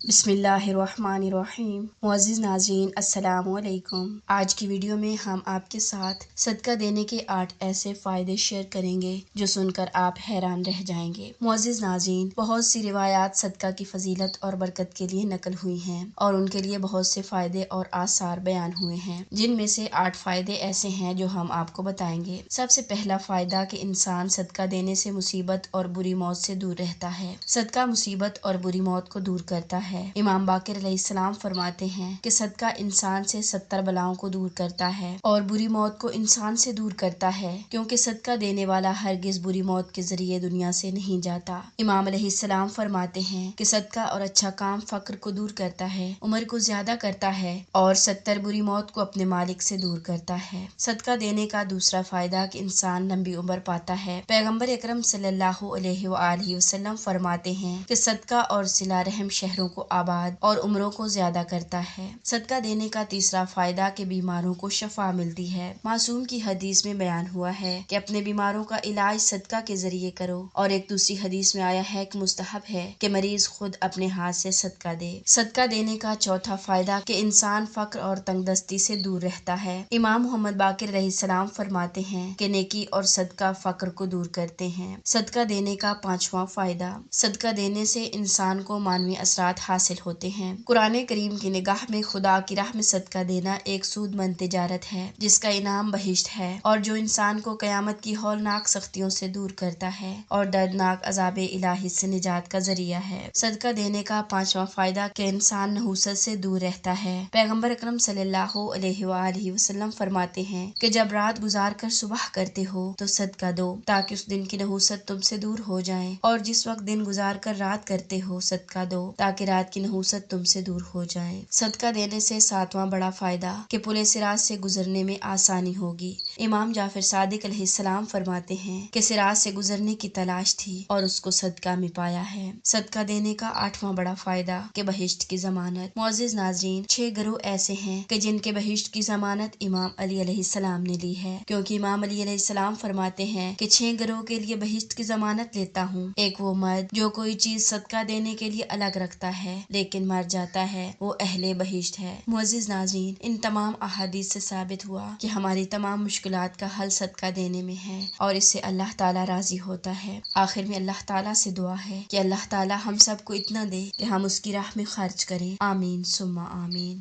بسم اللہ الرحمن الرحیم۔ معزز ناظرین السلام علیکم۔ آج کی ویڈیو میں ہم آپ کے ساتھ صدقہ دینے کے 8 ایسے فائدے شیئر کریں گے جو سن کر آپ حیران رہ جائیں گے۔ معزز ناظرین، بہت سی روایات صدقہ کی فضیلت اور برکت کے لیے نقل ہوئی ہیں اور ان کے لیے بہت سے فائدے اور آثار بیان ہوئے ہیں، جن میں سے 8 فائدے ایسے ہیں جو ہم آپ کو بتائیں گے۔ سب سے پہلا فائدہ کہ انسان صدقہ دینے سے مصیبت اور بری موت سے دور رہتا ہے۔ صدقہ مصیبت اور بری موت کو دور کرتا ہے۔ امام باقر علیہ السلام فرماتے ہیں کہ صدقہ انسان سے 70 بلاؤں کو دور کرتا ہے اور بری موت کو انسان سے دور کرتا ہے، کیونکہ صدقہ دینے والا ہرگز بری موت کے ذریعے دنیا سے نہیں جاتا۔ امام علیہ السلام فرماتے ہیں کہ صدقہ اور اچھا کام فقر کو دور کرتا ہے، عمر کو زیادہ کرتا ہے اور 70 بری موت کو اپنے مالک سے دور کرتا ہے۔ صدقہ دینے کا دوسرا فائدہ کہ انسان لمبی عمر پاتا ہے۔ پیغمبر اکرم صلی اللہ علیہ وآلہ وسلم فرماتے ہیں کہ صدقہ اور صلہ رحم شہروں کو آباد اور عمروں کو زیادہ کرتا ہے۔ صدقہ دینے کا تیسرا فائدہ کہ بیماروں کو شفا ملتی ہے۔ معصوم کی حدیث میں بیان ہوا ہے کہ اپنے بیماروں کا علاج صدقہ کے ذریعے کرو، اور ایک دوسری حدیث میں آیا ہے کہ مستحب ہے کہ مریض خود اپنے ہاتھ سے صدقہ دے۔ صدقہ دینے کا چوتھا فائدہ کہ انسان فقر اور تنگ دستی سے دور رہتا ہے۔ امام محمد باقر علیہ السلام فرماتے ہیں کہ نیکی اور صدقہ فقر کو دور کرتے ہیں۔ صدقہ دینے کا پانچواں فائدہ، صدقہ دینے سے انسان کو معنوی اثرات حاصل ہوتے ہیں۔ قرآن کریم کی نگاہ میں خدا کی راہ میں صدقہ دینا ایک سود مند تجارت ہے جس کا انعام بہشت ہے، اور جو انسان کو قیامت کی ہولناک سختیوں سے دور کرتا ہے اور دردناک عذاب الہی سے نجات کا ذریعہ ہے۔ صدقہ دینے کا پانچواں فائدہ کہ انسان نحوست سے دور رہتا ہے۔ پیغمبر اکرم صلی اللہ علیہ وآلہ وسلم فرماتے ہیں کہ جب رات گزار کر صبح کرتے ہو تو صدقہ دو تاکہ اس دن کی نحوست تم سے دور ہو جائے، اور جس وقت دن گزار کر رات کرتے ہو صدقہ دو تاکہ رات کی نحوست تم سے دور ہو جائے۔ صدقہ دینے سے ساتواں بڑا فائدہ کہ پل صراط سے گزرنے میں آسانی ہوگی۔ امام جعفر صادق علیہ السلام فرماتے ہیں کہ صراط سے گزرنے کی تلاش تھی اور اس کو صدقہ میں پایا ہے۔ صدقہ دینے کا آٹھواں بڑا فائدہ کہ بہشت کی ضمانت۔ معزز ناظرین، 6 گروہ ایسے ہیں کہ جن کے بہشت کی ضمانت امام علی علیہ السلام نے لی ہے، کیونکہ امام علی علیہ السلام فرماتے ہیں کہ 6 گروہ کے لیے بہشت کی ضمانت لیتا ہوں۔ ایک وہ مرد جو کوئی چیز صدقہ دینے کے لیے الگ رکھتا ہے لیکن مر جاتا ہے، وہ اہل بہشت ہے۔ معزز ناظرین، ان تمام احادیث سے ثابت ہوا کہ ہماری تمام مشکلات کا حل صدقہ دینے میں ہے، اور اس سے اللہ تعالیٰ راضی ہوتا ہے۔ آخر میں اللہ تعالیٰ سے دعا ہے کہ اللہ تعالیٰ ہم سب کو اتنا دے کہ ہم اس کی راہ میں خرچ کریں۔ آمین ثم آمین۔